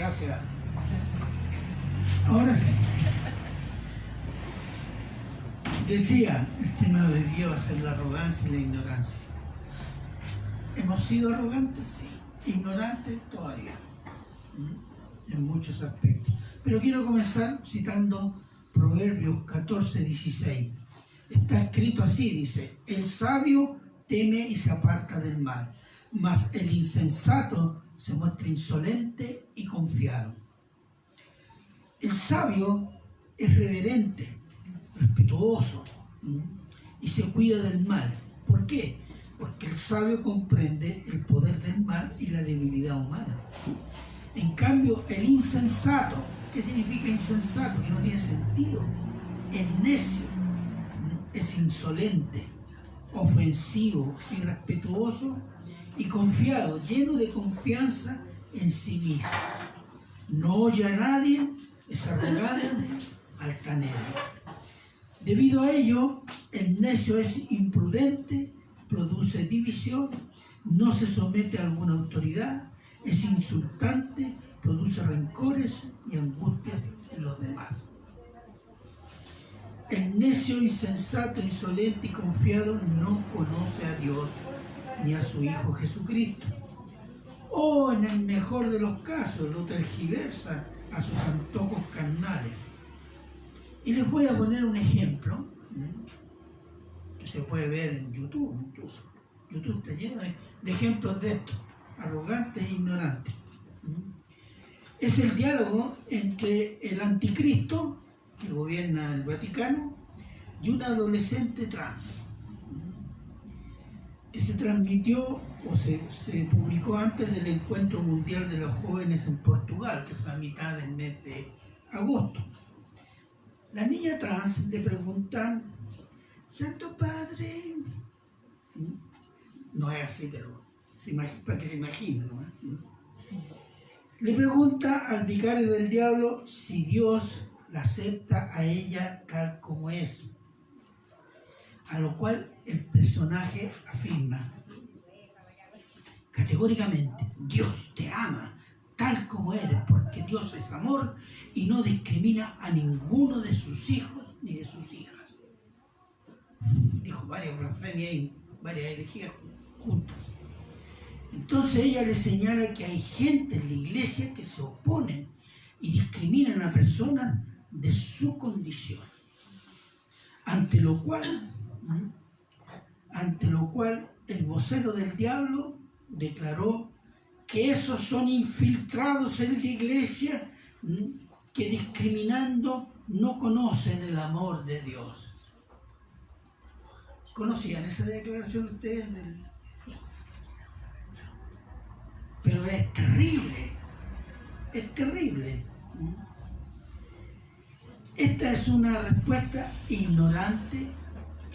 Gracias. Ahora sí. Decía, el tema de Dios va a ser la arrogancia y la ignorancia. ¿Hemos sido arrogantes? Sí. Ignorantes todavía. En muchos aspectos. Pero quiero comenzar citando Proverbios 14:16. Está escrito así, dice: el sabio teme y se aparta del mal, mas el insensato se muestra insolente y confiado. El sabio es reverente, respetuoso, y se cuida del mal. ¿Por qué? Porque el sabio comprende el poder del mal y la debilidad humana. En cambio, el insensato, ¿qué significa insensato? Que no tiene sentido. Es necio, es insolente, ofensivo, irrespetuoso y confiado, lleno de confianza en sí mismo. No oye a nadie, es arrogante, altanero. Debido a ello, el necio es imprudente, produce división, no se somete a alguna autoridad, es insultante, produce rencores y angustias en los demás. El necio, insensato, insolente y confiado no conoce a Dios ni a su Hijo Jesucristo. O en el mejor de los casos lo tergiversa a sus antojos carnales. Y les voy a poner un ejemplo que se puede ver en YouTube incluso. YouTube está lleno de ejemplos de esto, arrogantes e ignorantes. Es el diálogo entre el anticristo, que gobierna el Vaticano, y un adolescente trans, que se transmitió o se publicó antes del Encuentro Mundial de los Jóvenes en Portugal, que fue a mitad del mes de agosto. La niña trans le pregunta: Santo Padre, no es así, pero para que se imagine, ¿no? Le pregunta al vicario del diablo si Dios la acepta a ella tal como es, a lo cual el personaje afirma categóricamente: Dios te ama tal como eres, porque Dios es amor y no discrimina a ninguno de sus hijos ni de sus hijas. Dijo varias blasfemias y varias herejías juntas. Entonces ella le señala que hay gente en la iglesia que se oponen y discriminan a personas de su condición. Ante lo cual el vocero del diablo declaró que esos son infiltrados en la iglesia que discriminando no conocen el amor de Dios. ¿Conocían esa declaración ustedes? Pero es terrible, es terrible. Esta es una respuesta ignorante,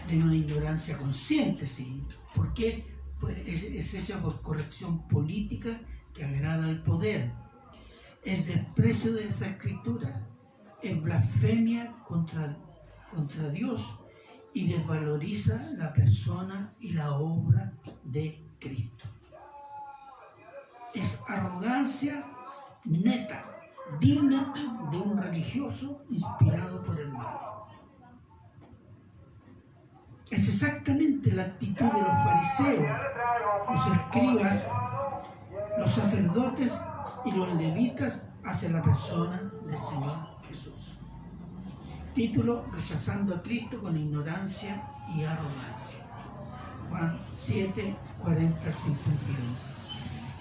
de una ignorancia consciente, ¿sí? ¿Por qué? Pues es hecha por corrección política que agrada al poder. Es desprecio de esa escritura, es blasfemia contra Dios y desvaloriza la persona y la obra de Cristo. Es arrogancia neta, digna de un religioso inspirado por el mal. Es exactamente la actitud de los fariseos, los escribas, los sacerdotes y los levitas hacia la persona del Señor Jesús. Título: rechazando a Cristo con ignorancia y arrogancia. Juan 7, 40 al 51.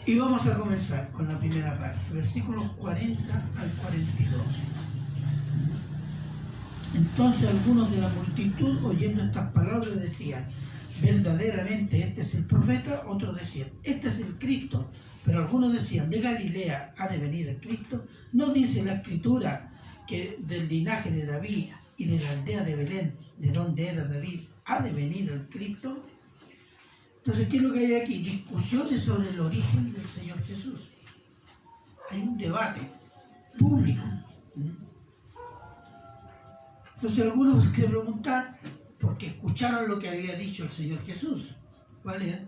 Y vamos a comenzar con la primera parte, versículos 40 al 42. Entonces algunos de la multitud, oyendo estas palabras, decían: verdaderamente este es el profeta. Otros decían: este es el Cristo. Pero algunos decían: de Galilea ha de venir el Cristo. ¿No dice la Escritura que del linaje de David y de la aldea de Belén, de donde era David, ha de venir el Cristo? Entonces, ¿qué es lo que hay aquí? Discusiones sobre el origen del Señor Jesús. Hay un debate público. Entonces algunos se preguntan, porque escucharon lo que había dicho el Señor Jesús. ¿Cuál es?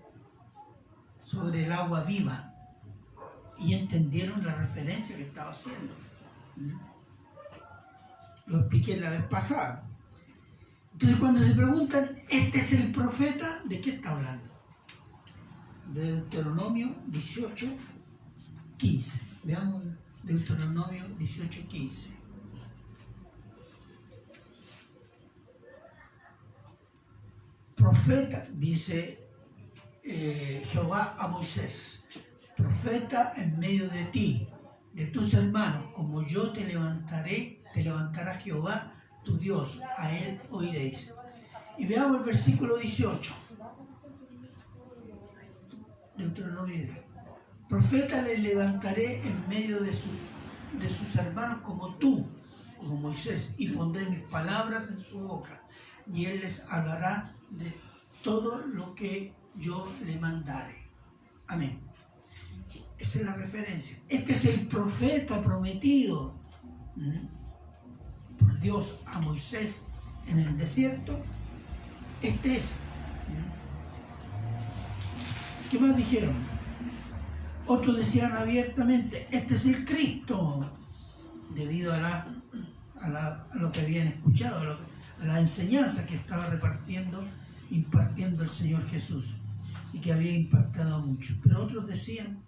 Sobre el agua viva. y entendieron la referencia que estaba haciendo. Lo expliqué la vez pasada. Entonces, cuando se preguntan, ¿este es el profeta? ¿De qué está hablando? De Deuteronomio 18:15. Veamos Deuteronomio 18:15. Profeta, dice Jehová a Moisés, profeta en medio de ti, de tus hermanos, como yo te levantará Jehová tu Dios, a él oiréis. Y veamos el versículo 18. Deuteronomio. Profeta le levantaré en medio de sus hermanos como tú, como Moisés, y pondré mis palabras en su boca, y él les hablará de todo lo que yo le mandare. Amén. Esa es la referencia. Este es el profeta prometido por Dios a Moisés en el desierto. Este es. ¿Qué más dijeron? Otros decían abiertamente, este es el Cristo, debido a lo que habían escuchado, a la enseñanza que estaba impartiendo el Señor Jesús y que había impactado a muchos. Pero otros decían,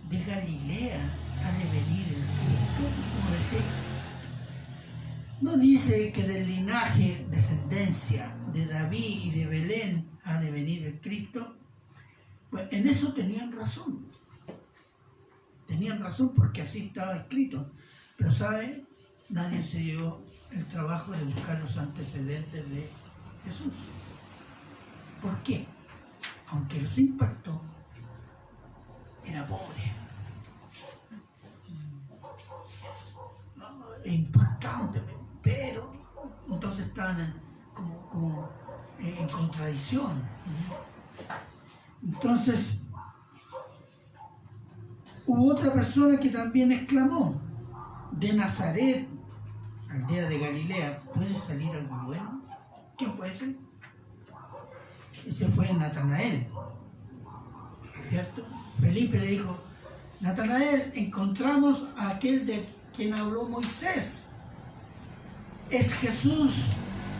de Galilea ha de venir el Cristo. Como decir, no dice que del linaje, descendencia de David y de Belén ha de venir el Cristo. Pues en eso tenían razón. Tenían razón porque así estaba escrito. Pero ¿sabe? Nadie se dio el trabajo de buscar los antecedentes de Jesús. ¿Por qué? Aunque los impactó, era pobre. Impactante, pero entonces estaban como en contradicción. Entonces, hubo otra persona que también exclamó, de Nazaret, aldea de Galilea, ¿puede salir algo bueno? ¿Quién puede ser? Ese fue Natanael, ¿cierto? Felipe le dijo, Natanael, encontramos a aquel de quien habló Moisés. Es Jesús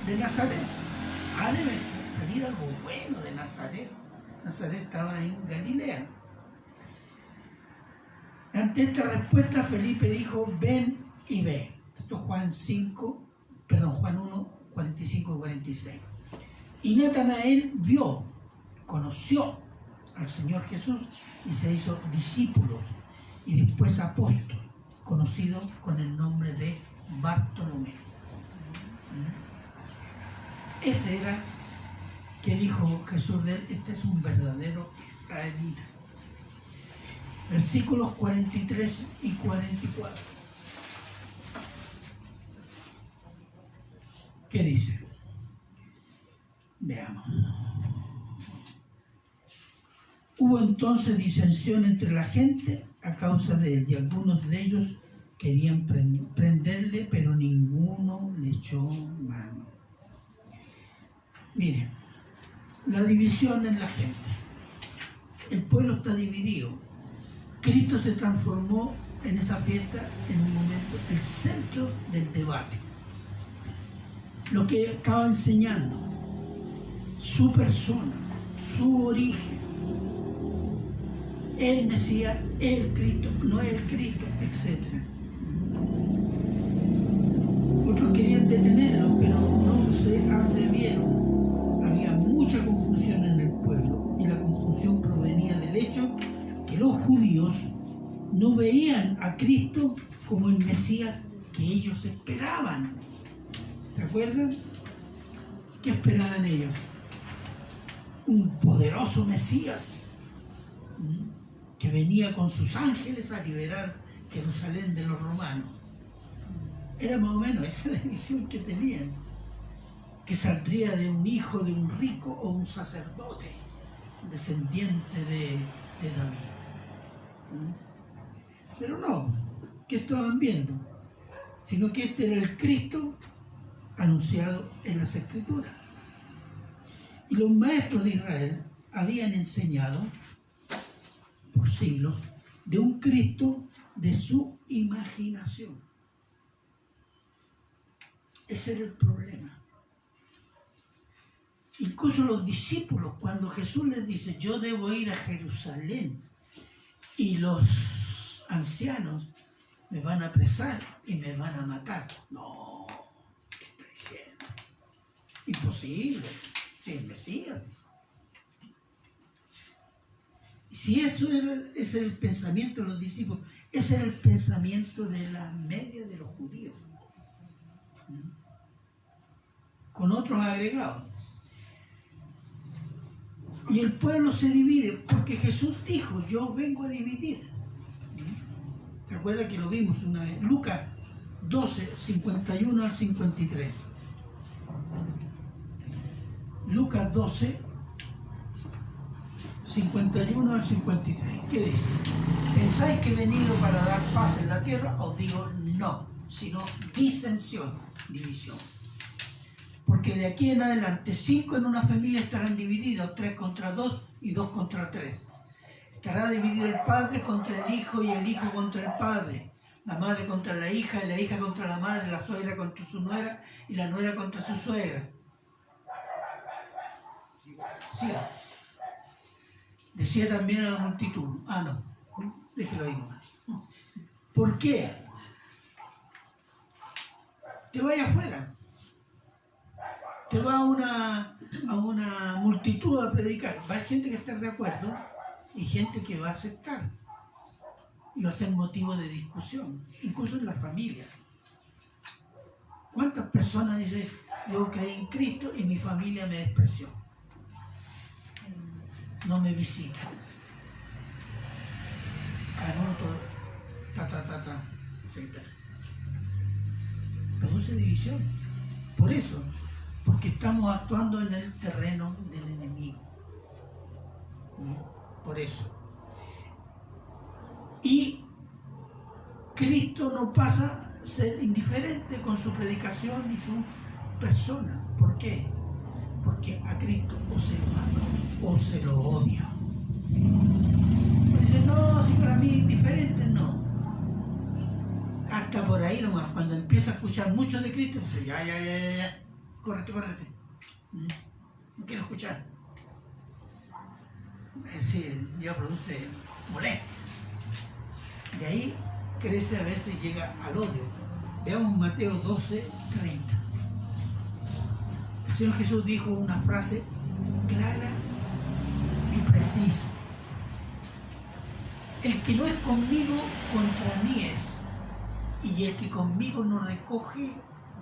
de Nazaret. Ha de salir algo bueno de Nazaret. Nazaret estaba en Galilea. Ante esta respuesta, Felipe dijo, ven y ve. Esto es Juan 1, 45 y 46. Y Natanael conoció al Señor Jesús y se hizo discípulos y después apóstol, conocido con el nombre de Bartolomé. Ese era que dijo Jesús de él, este es un verdadero israelita. Versículos 43 y 44. ¿Qué dice? Veamos. Hubo entonces disensión entre la gente a causa de él, y algunos de ellos querían prenderle, pero ninguno le echó mano. Miren, la división en la gente. El pueblo está dividido. Cristo se transformó en esa fiesta, en un momento, el centro del debate. Lo que estaba enseñando, su persona, su origen, el Mesías, el Cristo, no el Cristo, etc. Otros querían detenerlo, pero no se atrevieron. Había mucha confusión en el pueblo, y la confusión provenía del hecho que los judíos no veían a Cristo como el Mesías que ellos esperaban. ¿Se acuerdan? ¿Qué esperaban ellos? Un poderoso Mesías que venía con sus ángeles a liberar Jerusalén de los romanos. Era más o menos esa la visión que tenían, que saldría de un hijo de un rico o un sacerdote descendiente de David. Pero no, ¿qué estaban viendo? Sino que este era el Cristo anunciado en las Escrituras. Y los maestros de Israel habían enseñado por siglos de un Cristo de su imaginación. Ese era el problema. Incluso los discípulos, cuando Jesús les dice, yo debo ir a Jerusalén y los ancianos me van a apresar y me van a matar. No, ¿qué está diciendo? Imposible, si es Mesías. Si eso es el pensamiento de los discípulos, ese era el pensamiento de la media de los judíos, con otros agregados. Y el pueblo se divide porque Jesús dijo, yo vengo a dividir. ¿Se acuerda que lo vimos una vez? Lucas 12, 51 al 53. Lucas 12, 51 al 53. ¿Qué dice? ¿Pensáis que he venido para dar paz en la tierra? Os digo no, sino disensión, división. Porque de aquí en adelante 5 en una familia estarán divididos, 3 contra 2 y 2 contra 3. Estará dividido el padre contra el hijo y el hijo contra el padre, la madre contra la hija y la hija contra la madre, la suegra contra su nuera y la nuera contra su suegra. Sí. Decía también a la multitud, no, déjelo ahí nomás. ¿Por qué? Te vayas afuera. Te va a una multitud a predicar. Va a haber gente que está de acuerdo y gente que va a aceptar. Y va a ser motivo de discusión, incluso en la familia. ¿Cuántas personas dicen, yo creí en Cristo y mi familia me despreció? No me visita. Canuto, etc. Produce división. Por eso. Porque estamos actuando en el terreno del enemigo. Por eso. Y Cristo no pasa a ser indiferente con su predicación y su persona. ¿Por qué? Porque a Cristo o se lo ama o se lo odia. Dice, no, si para mí es indiferente, no. Hasta por ahí nomás, cuando empieza a escuchar mucho de Cristo, dice, ya. Córrete. No quiero escuchar. Es decir, ya produce molestia. De ahí crece a veces y llega al odio. Veamos Mateo 12, 30. El Señor Jesús dijo una frase clara y precisa. El que no es conmigo, contra mí es. Y el que conmigo no recoge,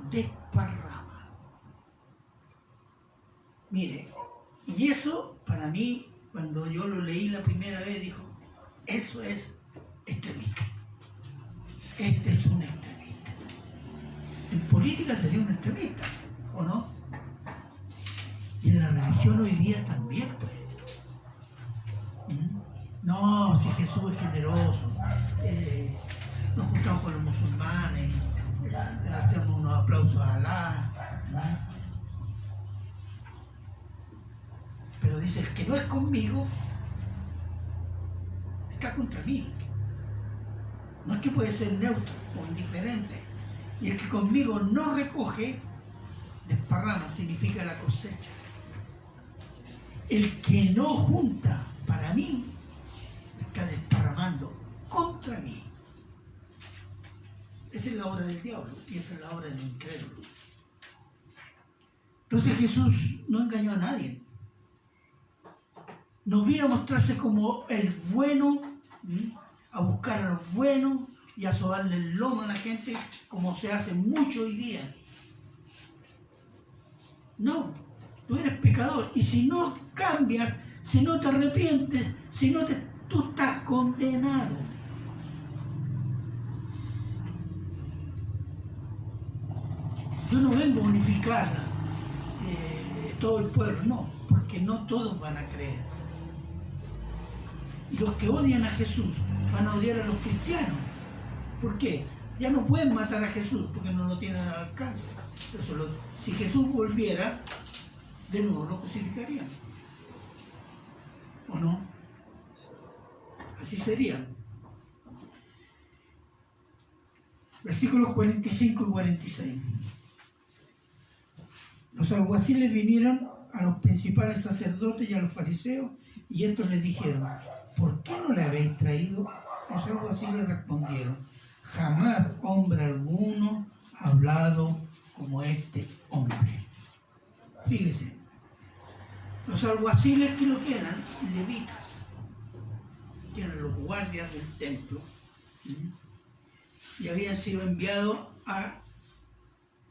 desparrama. Mire, y eso para mí, cuando yo lo leí la primera vez, dijo, eso es extremista. Este es un extremista. En política sería un extremista, ¿o no? Y en la religión hoy día también, pues. No, si Jesús es generoso, nos juntamos con los musulmanes, le hacemos unos aplausos a Alá. Pero dice, el que no es conmigo, está contra mí. No es que puede ser neutro o indiferente. Y el que conmigo no recoge, desparrama, significa la cosecha. El que no junta para mí, está desparramando contra mí. Esa es la obra del diablo y esa es la obra del incrédulo. Entonces Jesús no engañó a nadie. No vino a mostrarse como el bueno, a buscar a los buenos y a sobarle el lomo a la gente como se hace mucho hoy día. No, tú eres pecador y si no cambias, si no te arrepientes, tú estás condenado. Yo no vengo a unificar todo el pueblo, no, porque no todos van a creer. Y los que odian a Jesús van a odiar a los cristianos. ¿Por qué? Ya no pueden matar a Jesús porque no lo tienen al alcance. Si Jesús volviera, de nuevo lo crucificarían. ¿O no? Así sería. Versículos 45 y 46. Los alguaciles vinieron a los principales sacerdotes y a los fariseos, y estos les dijeron: ¿por qué no le habéis traído? Los alguaciles respondieron: jamás hombre alguno ha hablado como este hombre. Fíjese, los alguaciles, que lo que eran levitas, que eran los guardias del templo, y habían sido enviados a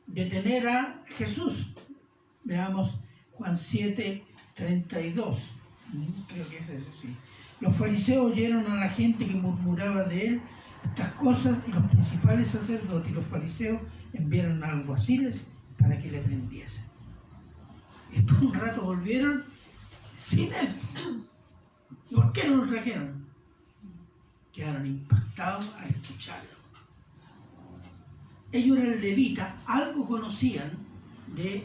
detener a Jesús. Veamos Juan 7, 32. Creo que es eso, sí. Los fariseos oyeron a la gente que murmuraba de él estas cosas, y los principales sacerdotes y los fariseos enviaron a alguaciles para que le prendiesen. Y después un rato volvieron sin él. ¿Por qué no lo trajeron? Quedaron impactados al escucharlo. Ellos eran levitas, algo conocían de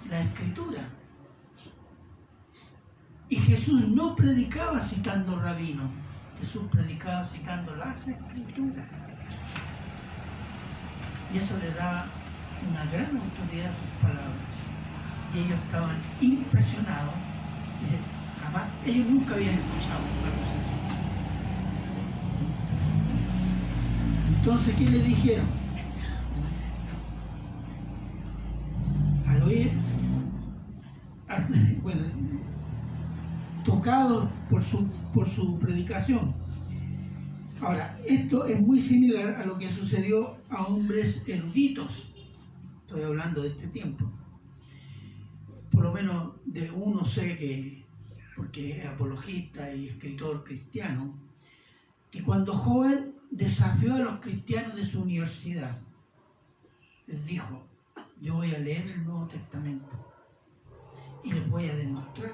la Escritura. Y Jesús no predicaba citando rabinos, Jesús predicaba citando las Escrituras. Y eso le daba una gran autoridad a sus palabras. Y ellos estaban impresionados. Dicen, jamás, ellos nunca habían escuchado una cosa así. Entonces, ¿qué le dijeron? Al oír, bueno, tocado por su predicación. Ahora, esto es muy similar a lo que sucedió a hombres eruditos. Estoy hablando de este tiempo. Por lo menos de uno sé que, porque es apologista y escritor cristiano, que cuando joven desafió a los cristianos de su universidad. Les dijo: yo voy a leer el Nuevo Testamento y les voy a demostrar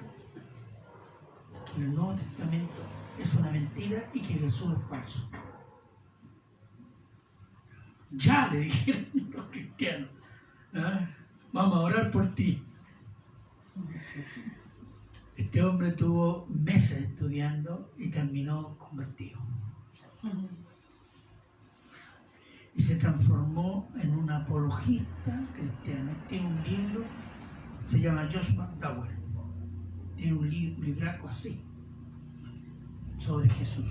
que el Nuevo Testamento es una mentira y que Jesús es falso. Ya, le dijeron los cristianos, vamos a orar por ti. Este hombre tuvo meses estudiando y terminó convertido. Y se transformó en un apologista cristiano. Tiene un libro, se llama Josh McDowell. Tiene un libraco así, sobre Jesús.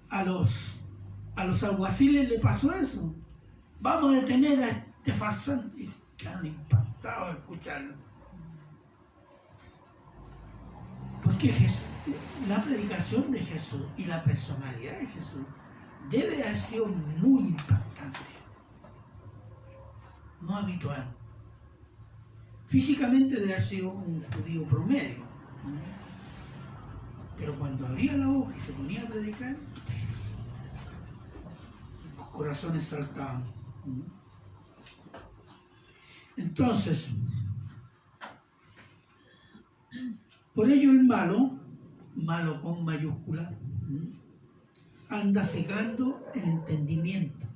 A los alguaciles le pasó eso. Vamos a detener a este farsante. Y quedaron impactados a escucharlo. Porque Jesús, la predicación de Jesús y la personalidad de Jesús debe haber sido muy impactante, no habitual. Físicamente debe haber sido un judío promedio, pero cuando abría la boca y se ponía a predicar, los corazones saltaban. Entonces, por ello el malo con mayúscula, anda cegando el entendimiento,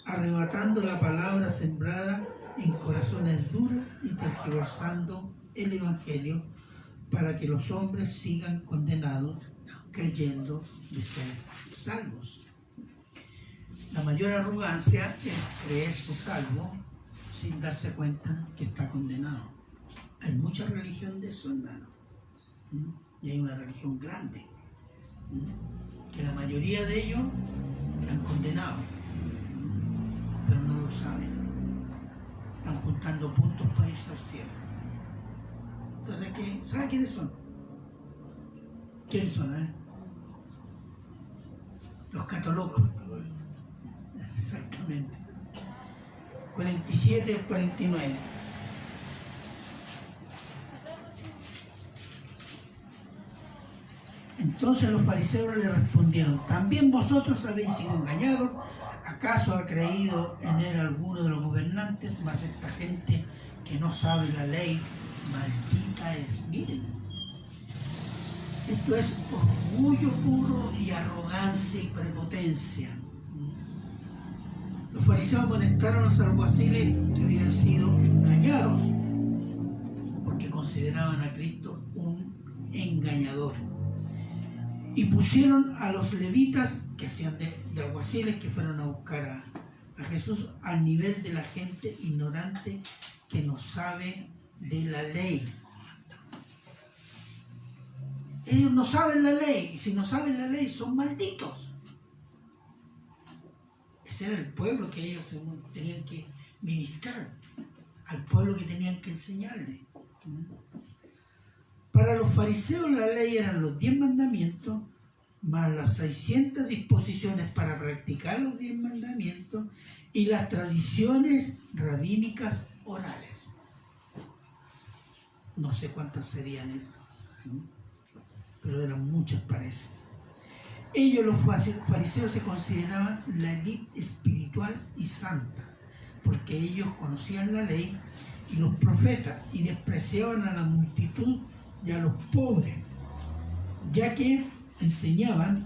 arrebatando la palabra sembrada en corazones duros y tergiversando el Evangelio para que los hombres sigan condenados creyendo de ser salvos. La mayor arrogancia es creerse salvo sin darse cuenta que está condenado. Hay mucha religión de eso, hermano. Y hay una religión grande, que la mayoría de ellos están condenados, pero no lo saben. Están juntando puntos para irse al cielo. Entonces, ¿sabe quiénes son? ¿Quiénes son? Los catolocos. Exactamente. 47 al 49. Entonces los fariseos le respondieron: ¿también vosotros habéis sido engañados? ¿Acaso ha creído en él alguno de los gobernantes? Mas esta gente que no sabe la ley, maldita es. Miren, esto es orgullo puro y arrogancia y prepotencia. Los fariseos amonestaron a los alguaciles que habían sido engañados porque consideraban a Cristo un engañador. Y pusieron a los levitas que hacían de alguaciles, que fueron a buscar a Jesús, al nivel de la gente ignorante que no sabe de la ley. Ellos no saben la ley, y si no saben la ley son malditos. Ese era el pueblo que ellos tenían que ministrar, al pueblo que tenían que enseñarle. Para los fariseos la ley eran los 10 mandamientos, más las 600 disposiciones para practicar los 10 mandamientos y las tradiciones rabínicas orales. No sé cuántas serían estas, pero eran muchas, parece. Ellos, los fariseos, se consideraban la élite espiritual y santa, porque ellos conocían la ley y los profetas y despreciaban a la multitud y a los pobres, ya que enseñaban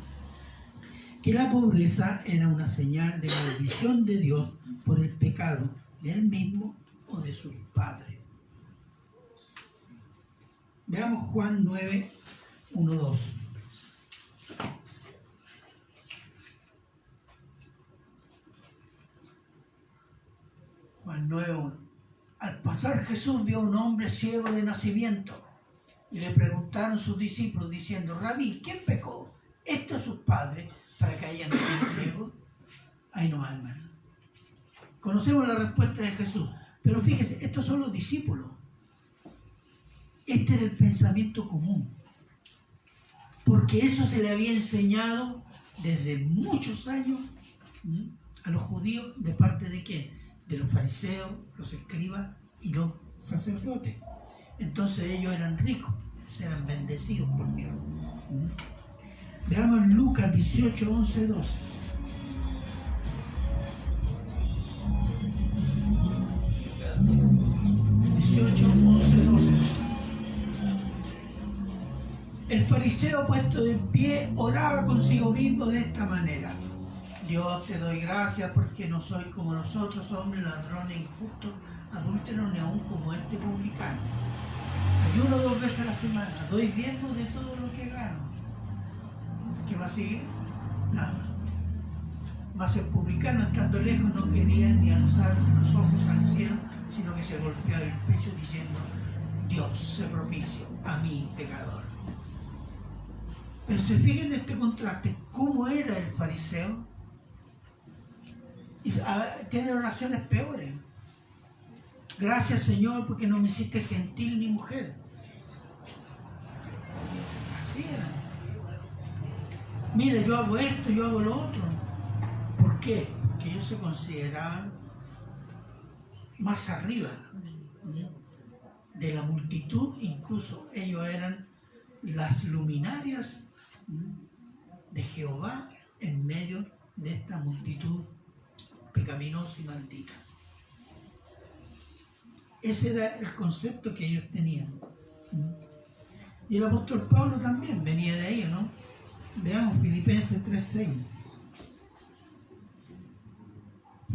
que la pobreza era una señal de maldición de Dios por el pecado de él mismo o de sus padres. Veamos Juan 9, 1, 2. Juan 9, 1. Al pasar Jesús vio a un hombre ciego de nacimiento y le preguntaron sus discípulos diciendo: Rabí, ¿quién pecó? ¿Este o sus padres para que hayan nacido ciegos? Ahí nomás, hermano. Conocemos la respuesta de Jesús, pero fíjese, estos son los discípulos. Este era el pensamiento común, porque eso se le había enseñado desde muchos años a los judíos. ¿De parte de quién? De los fariseos, los escribas y los sacerdotes. Entonces ellos eran ricos, eran bendecidos por Dios. Veamos Lucas 18, 11, 12. El fariseo, puesto de pie, oraba consigo mismo de esta manera: Dios, te doy gracias porque no soy como los otros hombres, ladrones, injustos, adúlteros, ni aún como este publicano. Ayuno 2 veces a la semana, doy diezmo de todo lo que gano. ¿Qué va a seguir? Nada. Mas el publicano, estando lejos, no quería ni alzar los ojos al cielo, sino que se golpeaba el pecho diciendo: Dios, sé propicio a mí, pecador. Pero se fijan en este contraste, ¿cómo era el fariseo? Y tiene oraciones peores. Gracias, Señor, porque no me hiciste gentil ni mujer. Así era. Mira, yo hago esto, yo hago lo otro. ¿Por qué? Porque ellos se consideraban más arriba de la multitud. Incluso ellos eran las luminarias de Jehová en medio de esta multitud pecaminosa y maldita. Ese era el concepto que ellos tenían. Y el apóstol Pablo también venía de ahí, ¿no? Veamos Filipenses 3:6.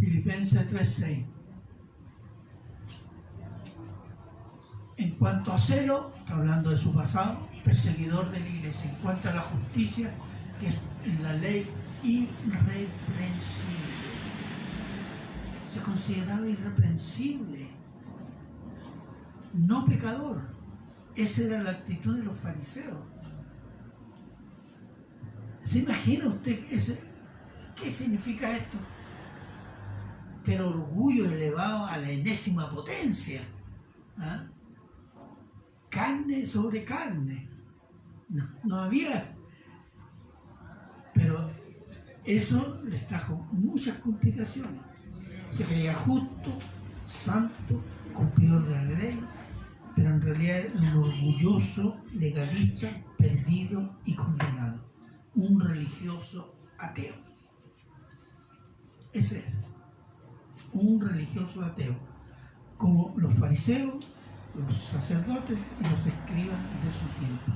Filipenses 3:6. En cuanto a celo, está hablando de su pasado, perseguidor de la iglesia. En cuanto a la justicia, que es en la ley irreprensible. Se consideraba irreprensible, no pecador. Esa era la actitud de los fariseos. ¿Se imagina usted qué significa esto? Pero orgullo elevado a la enésima potencia. ¿Ah? Carne sobre carne. No había. Pero eso les trajo muchas complicaciones. Se creía justo, santo, cumplidor de la ley, pero en realidad era un orgulloso, legalista, perdido y condenado. Un religioso ateo. Ese es. Un religioso ateo. Como los fariseos, los sacerdotes y los escribas de su tiempo.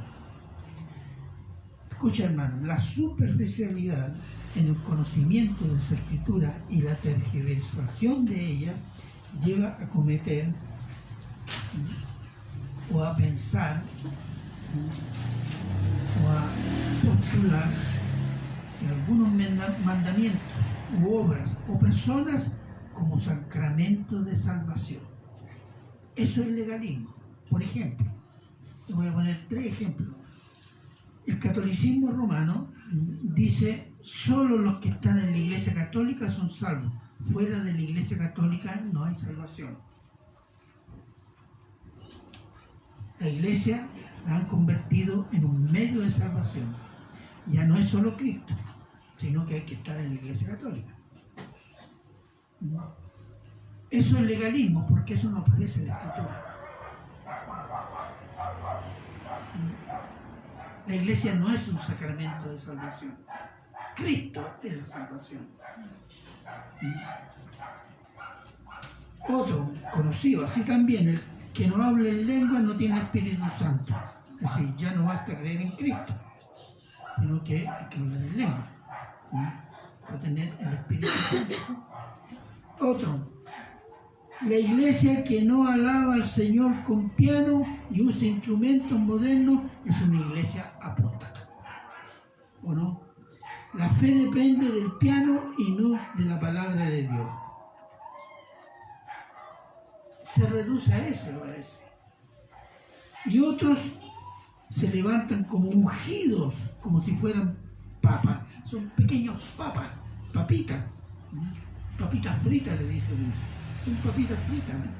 Escucha, hermano, la superficialidad en el conocimiento de las Escrituras y la tergiversación de ellas lleva a cometer o a pensar o a postular manipular algunos mandamientos u obras o personas como sacramento de salvación. Eso es legalismo. Por ejemplo, le voy a poner 3 ejemplos. El catolicismo romano dice: solo los que están en la Iglesia Católica son salvos. Fuera de la Iglesia Católica no hay salvación. La Iglesia la han convertido en un medio de salvación. Ya no es solo Cristo, sino que hay que estar en la Iglesia Católica. Eso es legalismo, porque eso no aparece en la Escritura. La Iglesia no es un sacramento de salvación. Cristo es la salvación. Otro conocido, así también, el que no hable en lengua no tiene Espíritu Santo. Es decir, ya no basta creer en Cristo, sino que hay que hablar en lengua para tener el Espíritu Santo. Otro, la iglesia que no alaba al Señor con piano y usa instrumentos modernos es una iglesia apóstata. ¿O no? La fe depende del piano y no de la palabra de Dios. Se reduce a ese o a ese. Y otros se levantan como ungidos, como si fueran papas. Son pequeños papas, papitas. Papitas fritas, le dice uno. Son papitas fritas, ¿no?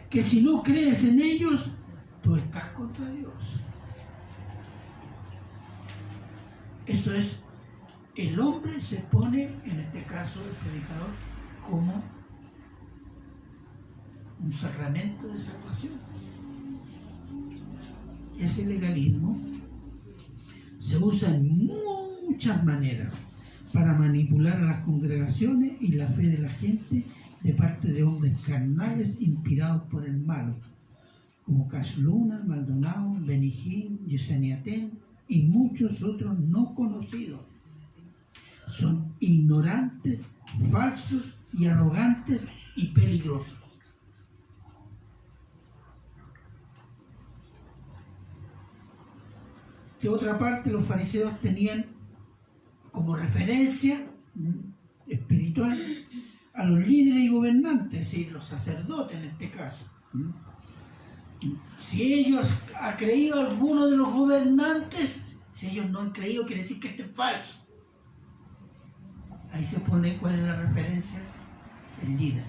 Que si no crees en ellos, tú estás contra Dios. Eso es, el hombre se pone, en este caso el predicador, como un sacramento de salvación. Ese legalismo se usa en muchas maneras para manipular a las congregaciones y la fe de la gente de parte de hombres carnales inspirados por el malo, como Cash Luna, Maldonado, Benigín, Yesenia Ten y muchos otros no conocidos. Son ignorantes, falsos y arrogantes y peligrosos. De otra parte, los fariseos tenían como referencia espiritual a los líderes y gobernantes, es decir, los sacerdotes en este caso. Si ellos han creído alguno de los gobernantes, si ellos no han creído, quiere decir que este es falso. Ahí se pone cuál es la referencia: el líder,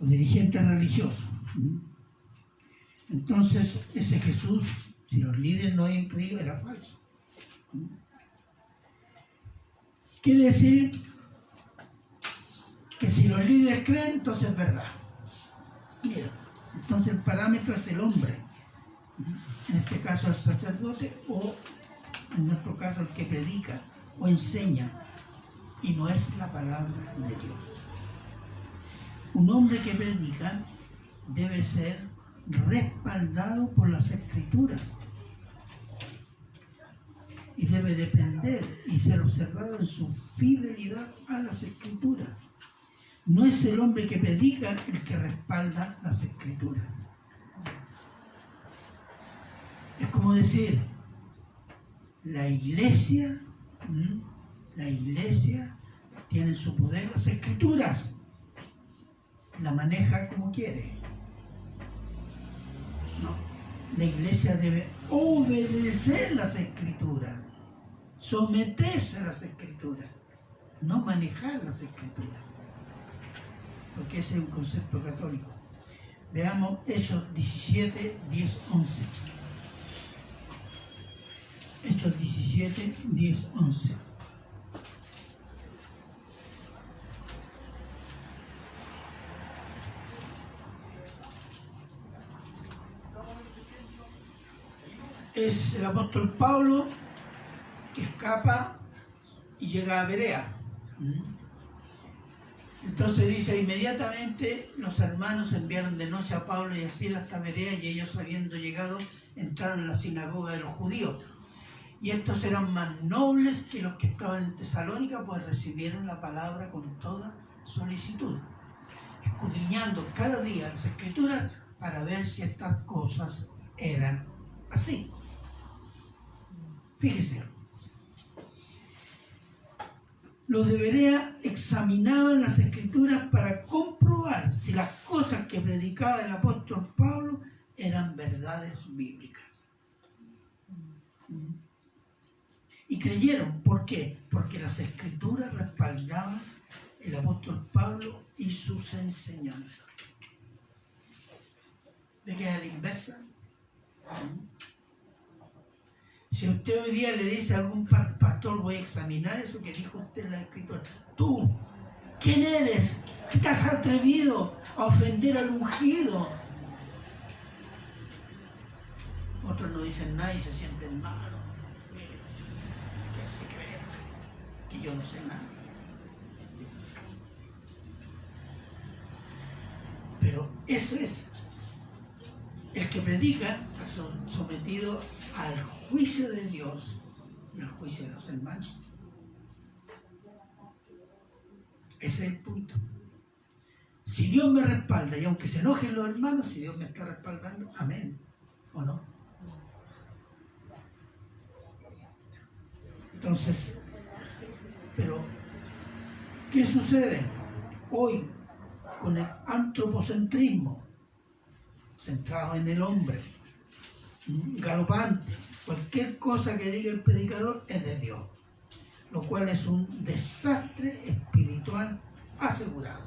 los dirigentes religiosos. Entonces, ese Jesús, si los líderes no habían creído, era falso. Quiere decir que si los líderes creen, entonces es verdad. Mira, entonces el parámetro es el hombre, en este caso el sacerdote, o en nuestro caso el que predica o enseña, y no es la palabra de Dios. Un hombre que predica debe ser respaldado por las Escrituras y debe depender y ser observado en su fidelidad a las Escrituras. No es el hombre que predica el que respalda las Escrituras. Es como decir, la iglesia tiene en su poder las Escrituras, la maneja como quiere. No, la iglesia debe obedecer las Escrituras, someterse a las Escrituras, no manejar las Escrituras, porque ese es un concepto católico. Veamos Hechos 17, 10, 11. Hechos 17, 10, 11. Es el apóstol Pablo que escapa y llega a Berea. Entonces dice: inmediatamente los hermanos enviaron de noche a Pablo y a Silas hasta Berea, y ellos, habiendo llegado, entraron en la sinagoga de los judíos. Y estos eran más nobles que los que estaban en Tesalónica, pues recibieron la palabra con toda solicitud, escudriñando cada día las Escrituras para ver si estas cosas eran así. Fíjese, los de Berea examinaban las Escrituras para comprobar si las cosas que predicaba el apóstol Pablo eran verdades bíblicas. Y creyeron. ¿Por qué? Porque las Escrituras respaldaban el apóstol Pablo y sus enseñanzas. ¿De qué es a la inversa? Si usted hoy día le dice a algún pastor, voy a examinar eso que dijo usted en la Escritura. Tú, ¿quién eres? ¿Qué te has atrevido a ofender al ungido? Otros no dicen nada y se sienten malos. ¿Qué se creen? Que yo no sé nada. Pero eso es. El que predica está sometido al juicio de Dios y al juicio de los hermanos. Ese es el punto. Si Dios me respalda, y aunque se enojen los hermanos, si Dios me está respaldando, amén. ¿O no? Entonces, pero, ¿qué sucede hoy con el antropocentrismo centrado en el hombre, galopante? Cualquier cosa que diga el predicador es de Dios, lo cual es un desastre espiritual asegurado.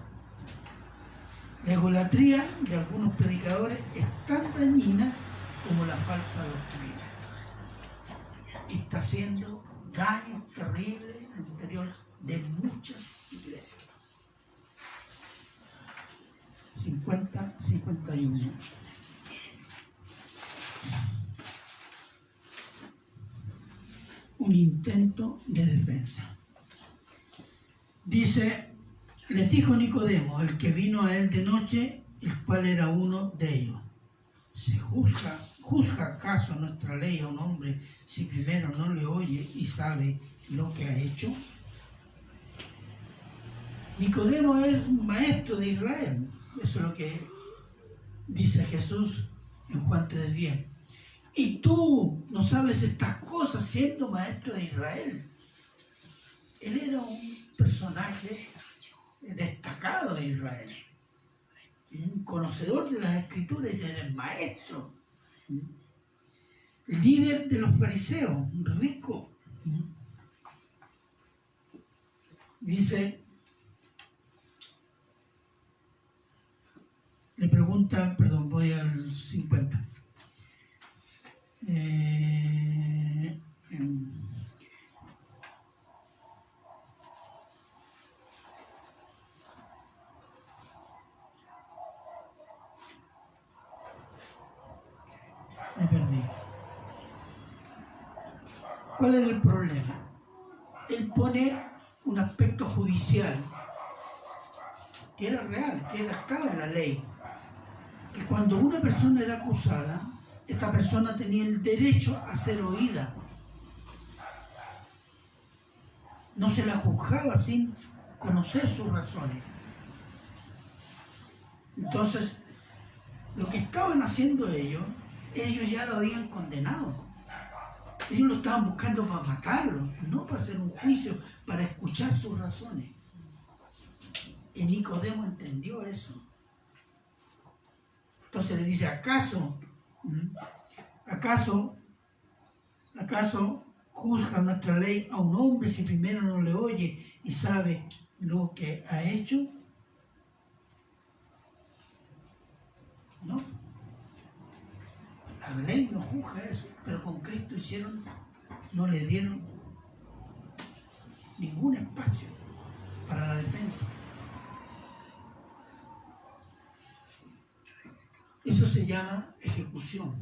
La egolatría de algunos predicadores es tan dañina como la falsa doctrina. Y está haciendo daños terribles al interior de muchas iglesias. 50-51. Un intento de defensa. Dice, les dijo Nicodemo, el que vino a él de noche, el cual era uno de ellos. ¿Se juzga acaso nuestra ley a un hombre si primero no le oye y sabe lo que ha hecho? Nicodemo es un maestro de Israel. Eso es lo que dice Jesús en Juan 3:10. Y tú no sabes estas cosas siendo maestro de Israel. Él era un personaje destacado de Israel, un conocedor de las Escrituras, era el maestro, líder de los fariseos, rico. Dice, le pregunta, perdón, voy al 50. Me perdí. ¿Cuál es el problema? Él pone un aspecto judicial que era real, que estaba en la ley, que cuando una persona era acusada, esta persona tenía el derecho a ser oída. No se la juzgaba sin conocer sus razones. Entonces, lo que estaban haciendo ellos ya lo habían condenado. Ellos lo estaban buscando para matarlo, no para hacer un juicio, para escuchar sus razones. Y Nicodemo entendió eso. Entonces le dice, ¿acaso juzga nuestra ley a un hombre si primero no le oye y sabe lo que ha hecho? No. La ley no juzga eso, pero con Cristo no le dieron ningún espacio para la defensa. Eso se llama ejecución,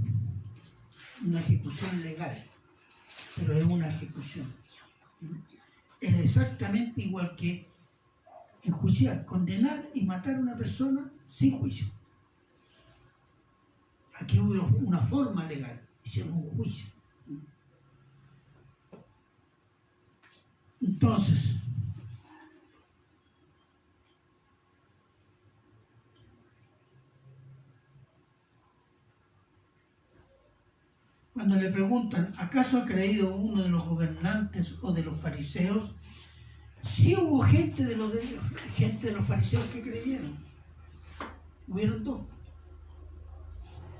una ejecución legal, pero es una ejecución. Es exactamente igual que enjuiciar, condenar y matar a una persona sin juicio. Aquí hubo una forma legal, hicieron un juicio. Entonces, cuando le preguntan, ¿acaso ha creído uno de los gobernantes o de los fariseos? Sí hubo gente de los fariseos que creyeron. Hubieron dos.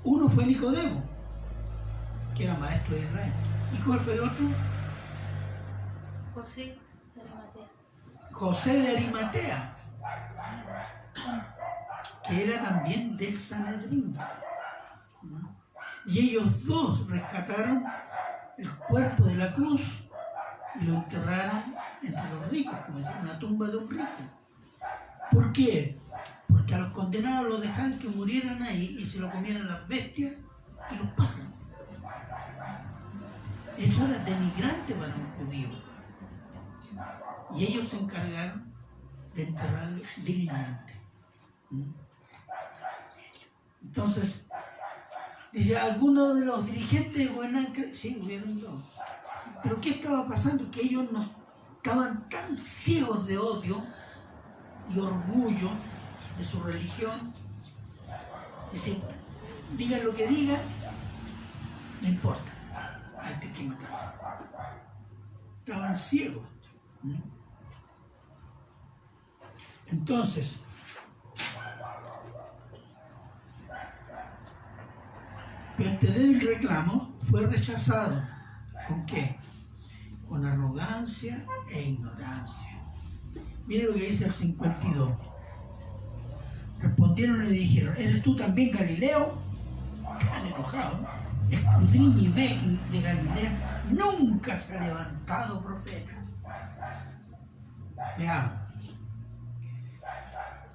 Uno fue Nicodemo, que era maestro de Israel. ¿Y cuál fue el otro? José de Arimatea. José de Arimatea, que era también del Sanedrín. Y ellos dos rescataron el cuerpo de la cruz y lo enterraron entre los ricos, como decía, una tumba de un rico. ¿Por qué? Porque a los condenados los dejaban que murieran ahí y se lo comieran las bestias y los pájaros. Eso era denigrante para un judío. Y ellos se encargaron de enterrarlo dignamente. Entonces, dice, algunos de los dirigentes gobernaban, sí, hubieron dos. Pero ¿qué estaba pasando? Que ellos no estaban tan ciegos de odio y orgullo de su religión. Dice, digan lo que digan, no importa, hay que matar. Estaban ciegos. Entonces, pero este débil reclamo fue rechazado. ¿Con qué? Con arrogancia e ignorancia. Miren lo que dice el 52. Respondieron y le dijeron, ¿eres tú también Galileo? Están enojados. Escudriña y ve que de Galilea nunca se ha levantado profeta. Veamos.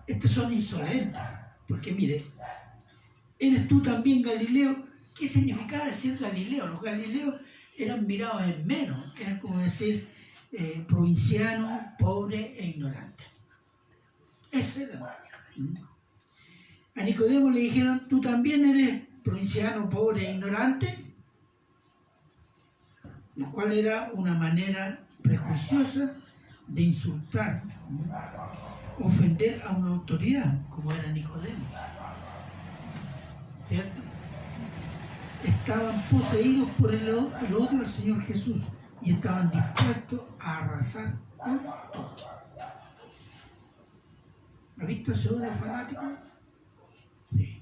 Estos son insolentes, porque mire, ¿eres tú también Galileo? ¿Qué significaba decir Galileo? Los galileos eran mirados en menos, eran como decir provincianos, pobres e ignorantes. Eso era. A Nicodemo le dijeron, ¿tú también eres provinciano, pobre e ignorante? Lo cual era una manera prejuiciosa de insultar, ofender a una autoridad, como era Nicodemo. ¿Cierto? Estaban poseídos por el odio del Señor Jesús y estaban dispuestos a arrasar con todo. ¿Ha visto ese odio fanático? Sí.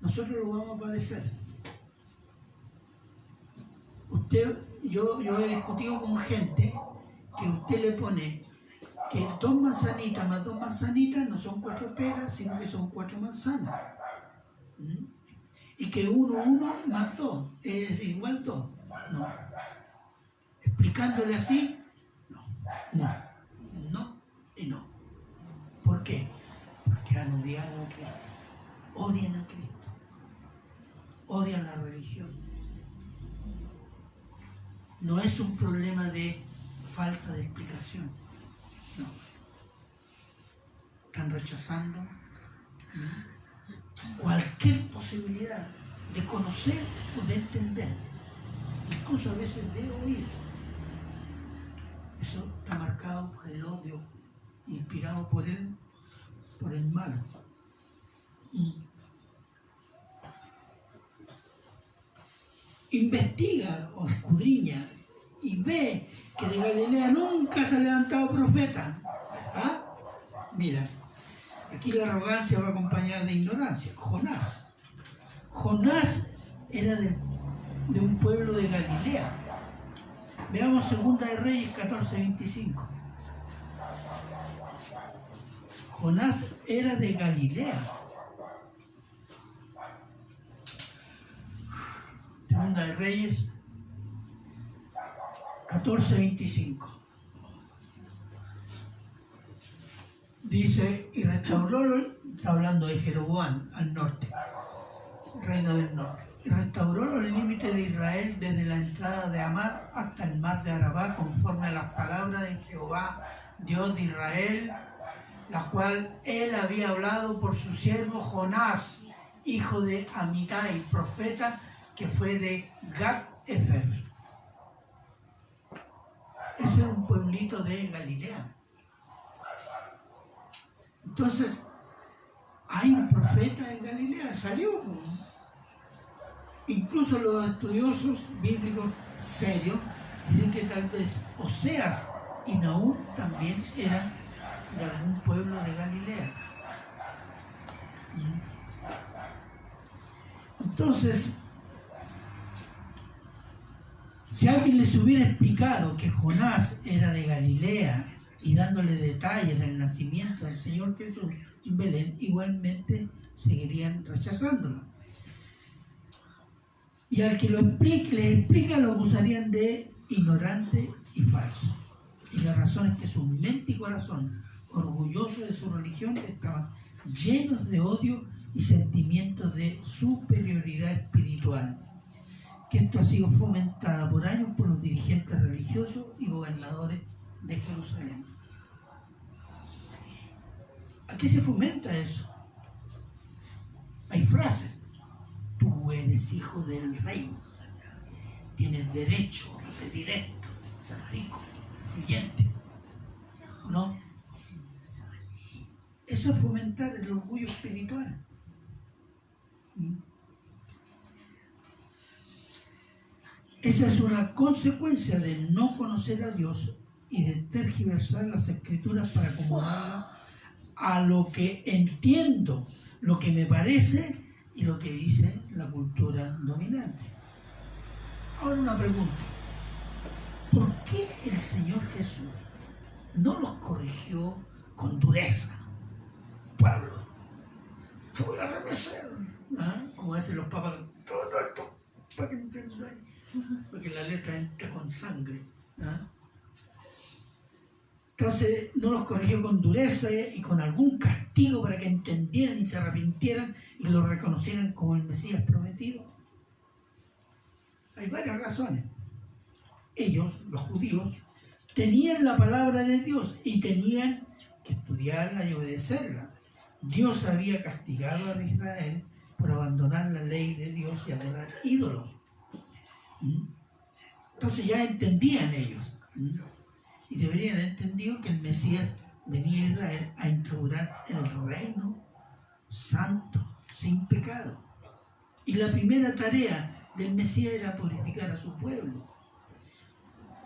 Nosotros lo vamos a padecer. Yo he discutido con gente que usted le pone que 2 manzanitas más 2 manzanitas no son 4 peras, sino que son 4 manzanas. Y que 1 más 2 es igual 2. No. Explicándole así, no y no. ¿Por qué? Porque han odiado a Cristo. Odian a Cristo. Odian la religión. No es un problema de falta de explicación. No. Están rechazando cualquier posibilidad de conocer o de entender, incluso a veces de oír. Eso está marcado por el odio, inspirado por el mal. Investiga o escudriña y ve que de Galilea nunca se ha levantado profeta. ¿Ah? Mira, aquí la arrogancia va acompañada de ignorancia. Jonás era de un pueblo de Galilea. Veamos 2 de Reyes 14:25. Jonás era de Galilea. 2 de Reyes 14:25. Dice, y restauró, está hablando de Jeroboam al norte, reino del norte, y restauró los límites de Israel desde la entrada de Amad hasta el mar de Arabá, conforme a las palabras de Jehová, Dios de Israel, la cual él había hablado por su siervo Jonás, hijo de Amitai, profeta, que fue de Gat-Efer. Ese era un pueblito de Galilea. Entonces, hay un profeta en Galilea, salió. Incluso los estudiosos bíblicos serios dicen que tal vez Oseas y Nahum también eran de algún pueblo de Galilea. Entonces, si alguien les hubiera explicado que Jonás era de Galilea y dándole detalles del nacimiento del Señor Jesús en Belén, igualmente seguirían rechazándolo. Y al que les explica lo acusarían de ignorante y falso. Y la razón es que su mente y corazón, orgullosos de su religión, estaban llenos de odio y sentimientos de superioridad espiritual, que esto ha sido fomentada por años por los dirigentes religiosos y gobernadores de Jerusalén. ¿A qué se fomenta eso? Hay frases. Tú eres hijo del rey, tienes derecho de directo, ser rico, influyente, ¿no? Eso es fomentar el orgullo espiritual. Esa es una consecuencia de no conocer a Dios y de tergiversar las escrituras para acomodarlas a lo que entiendo, lo que me parece y lo que dice la cultura dominante. Ahora una pregunta. ¿Por qué el Señor Jesús no los corrigió con dureza? Pablo, te voy a remecer, como hacen los papas, todo esto, para que entendáis, porque la letra entra con sangre. Entonces no los corrigió con dureza y con algún castigo para que entendieran y se arrepintieran y lo reconocieran como el Mesías prometido. Hay varias razones. Ellos, los judíos, tenían la palabra de Dios y tenían que estudiarla y obedecerla. Dios había castigado a Israel por abandonar la ley de Dios y adorar ídolos. Entonces ya entendían ellos. Y deberían haber entendido que el Mesías venía a Israel a instaurar el reino santo, sin pecado. Y la primera tarea del Mesías era purificar a su pueblo.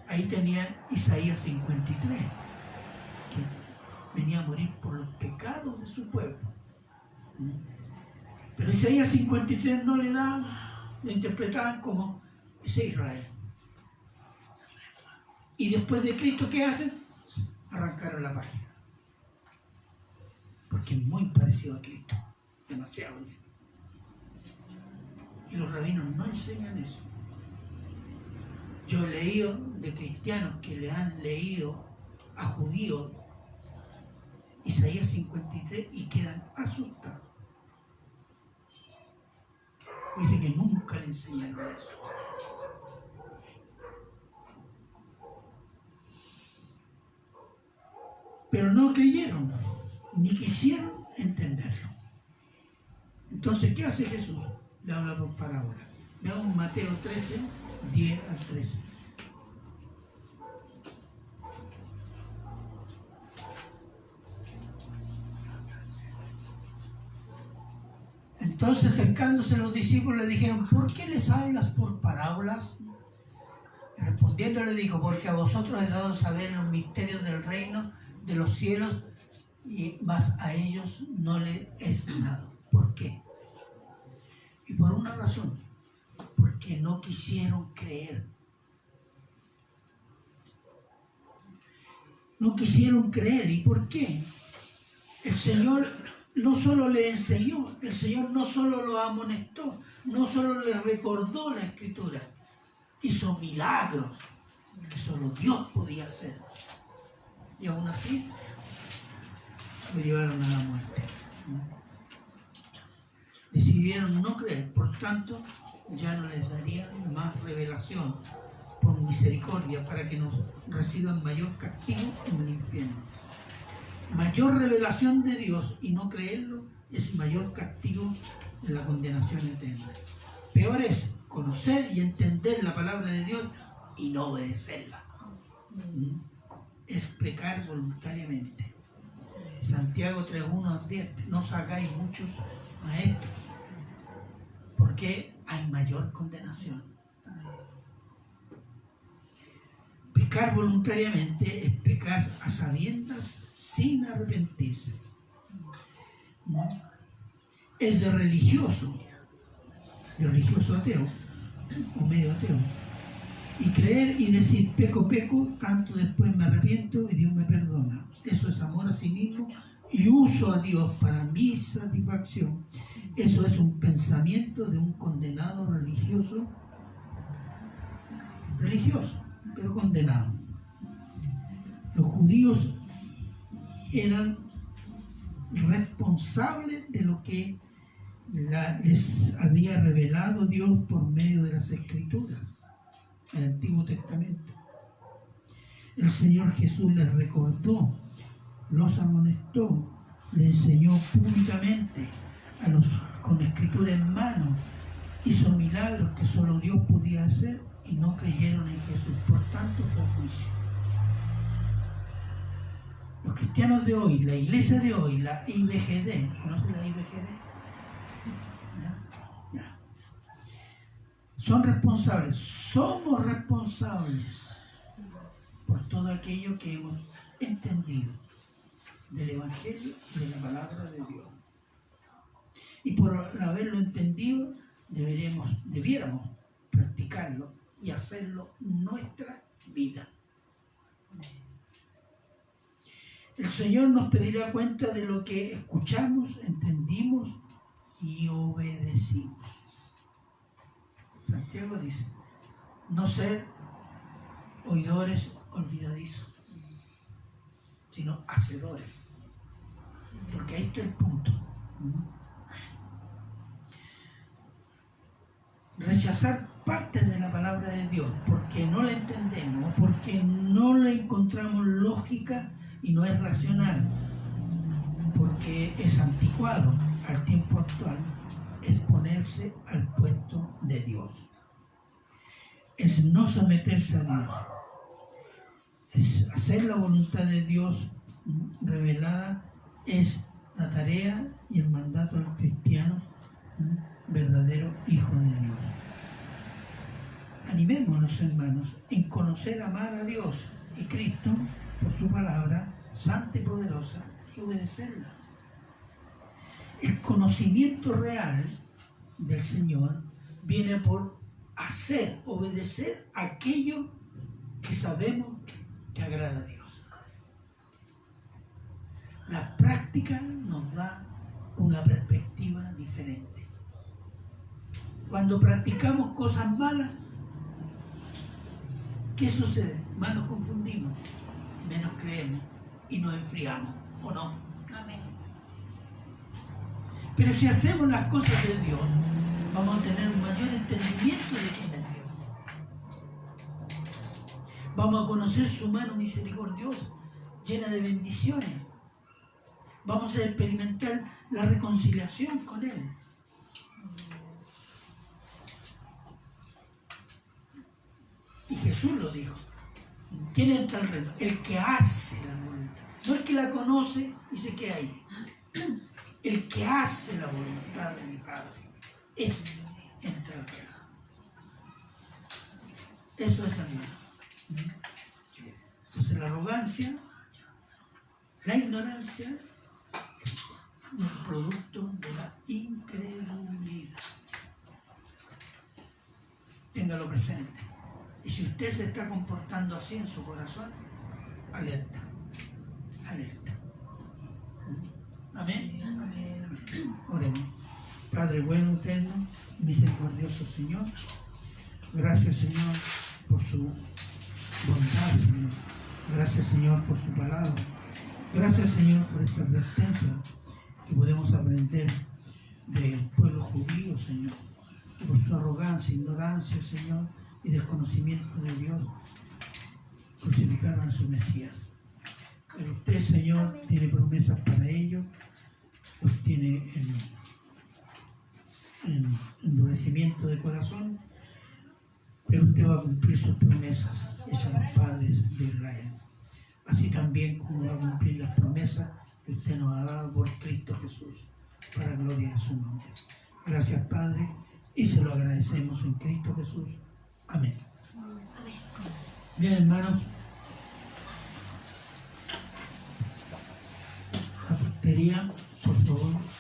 Ahí tenían Isaías 53, que venía a morir por los pecados de su pueblo. Pero Isaías 53 no le daban, lo interpretaban como ese Israel. Y después de Cristo, ¿qué hacen? Arrancaron la página. Porque es muy parecido a Cristo. Demasiado. Y los rabinos no enseñan eso. Yo he leído de cristianos que le han leído a judíos Isaías 53 y quedan asustados. Dice que nunca le enseñaron eso. Pero no creyeron, ni quisieron entenderlo. Entonces, ¿qué hace Jesús? Le habla por parábola. Veamos Mateo 13, 10 al 13. Entonces, acercándose los discípulos, le dijeron, ¿por qué les hablas por parábolas? Y respondiendo le dijo, porque a vosotros he dado saber los misterios del reino de los cielos, y más a ellos no les es dado. ¿Por qué? Y por una razón, porque no quisieron creer. No quisieron creer. ¿Y por qué? El Señor no solo le enseñó, el Señor no solo lo amonestó, no solo le recordó la Escritura, hizo milagros que solo Dios podía hacer. Y aún así lo llevaron a la muerte. Decidieron no creer, por tanto ya no les daría más revelación por misericordia para que nos reciban mayor castigo en el infierno. Mayor revelación de Dios y no creerlo es mayor castigo en la condenación eterna. Peor es conocer y entender la palabra de Dios y no obedecerla. Es pecar voluntariamente. Santiago 3:1 advierte, no os hagáis muchos maestros, porque hay mayor condenación. Pecar voluntariamente es pecar a sabiendas sin arrepentirse. ¿No? Es de religioso ateo o medio ateo, y creer y decir peco, tanto después me arrepiento y Dios me perdona. Eso es amor a sí mismo y uso a Dios para mi satisfacción. Eso es un pensamiento de un condenado religioso, pero condenado. Los judíos eran responsables de lo que les había revelado Dios por medio de las Escrituras, el Antiguo Testamento. El Señor Jesús les recordó, los amonestó, les enseñó públicamente con Escritura en mano, hizo milagros que solo Dios podía hacer y no creyeron en Jesús. Por tanto, fue juicio. Los cristianos de hoy, la iglesia de hoy, la IBGD, ¿conocen la IBGD? ¿Ya? Son responsables, somos responsables por todo aquello que hemos entendido del Evangelio y de la palabra de Dios. Y por haberlo entendido, debiéramos practicarlo y hacerlo nuestra vida. El Señor nos pedirá cuenta de lo que escuchamos, entendimos y obedecimos. Santiago dice, no ser oidores olvidadizos, sino hacedores. Porque ahí está el punto. Rechazar parte de la palabra de Dios porque no la entendemos, porque no le encontramos lógica y no es racional, porque es anticuado al tiempo actual, es ponerse al puesto de Dios. Es no someterse a Dios. Es hacer la voluntad de Dios revelada, es la tarea y el mandato del cristiano, verdadero hijo de Dios. Animémonos, hermanos, en conocer, amar a Dios y Cristo por su palabra santa y poderosa y obedecerla. El conocimiento real del Señor viene por hacer, obedecer aquello que sabemos que agrada a Dios. La práctica nos da una perspectiva diferente. Cuando practicamos cosas malas, ¿qué sucede? Más nos confundimos, menos creemos y nos enfriamos, ¿o no? Amén. Pero si hacemos las cosas de Dios, vamos a tener un mayor entendimiento de quién es Dios. Vamos a conocer su mano misericordiosa, llena de bendiciones. Vamos a experimentar la reconciliación con Él. Y Jesús lo dijo. ¿Quién entra al reino? El que hace la voluntad. No el que la conoce y se queda ahí. El que hace la voluntad de mi Padre. Ese entra al reino. Eso es, hermano. Entonces la arrogancia, la ignorancia, es un producto de la incredulidad. Téngalo presente. Y si usted se está comportando así en su corazón, alerta, alerta. Amén. Amén. Oremos. Padre bueno, eterno, misericordioso Señor, gracias Señor por su bondad, Señor. Gracias Señor por su palabra. Gracias Señor por esta advertencia que podemos aprender del pueblo judío, Señor, que por su arrogancia, ignorancia, Señor, y desconocimiento de Dios crucificaron a su Mesías. Pero usted, Señor, tiene promesas para ellos, los tiene en endurecimiento de corazón, pero usted va a cumplir sus promesas hechas a los padres de Israel. Así también como va a cumplir las promesas que usted nos ha dado por Cristo Jesús, para gloria de su nombre. Gracias, Padre, y se lo agradecemos en Cristo Jesús. Amén. Bien, hermanos, la portería, por favor.